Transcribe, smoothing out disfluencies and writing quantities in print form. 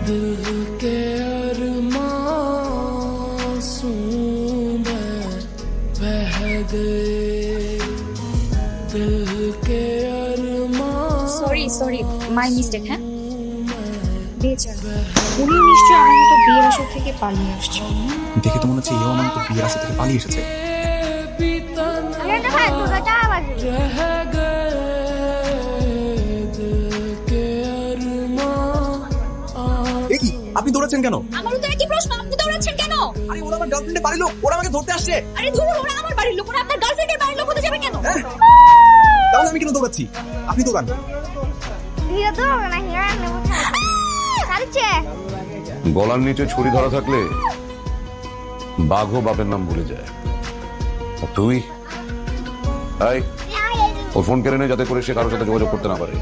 दिल के अरमासूम बह गए दिल के সরি মাই মিস্টেক। হ্যাঁ বেচারা উনি নিশ্চয়ই আমার মতো বিয়ের আসর থেকে পালিয়ে আসছে। দেখে তো মনে হচ্ছে এও আমার মতো বিয়ের আসর থেকে পালিয়ে এসেছে। কি আপনি দৌড়াচ্ছেন কেন? আমারও তো একই প্রশ্ন, আপনি দৌড়াচ্ছেন কেন? আরে ওরা আমার গার্লফ্রেন্ডের বাড়ির লোক, ওরা আমাকে ধরতে আসছে। আরে ধুর, ওরা আমার বাড়ির লোক, ওরা আপনার গার্লফ্রেন্ডের বাড়ির লোক হতে যাবে কেন? তাহলে আমি কেন দৌড়াচ্ছি? আপনি দৌড়ান। গলার নিচে ছুরি ধরা থাকলে বাঘও বাপের নাম ভুলে যায়। তুই ওর ফোন কেড়ে নে, যাতে করে সে কারোর সাথে যোগাযোগ করতে না পারে।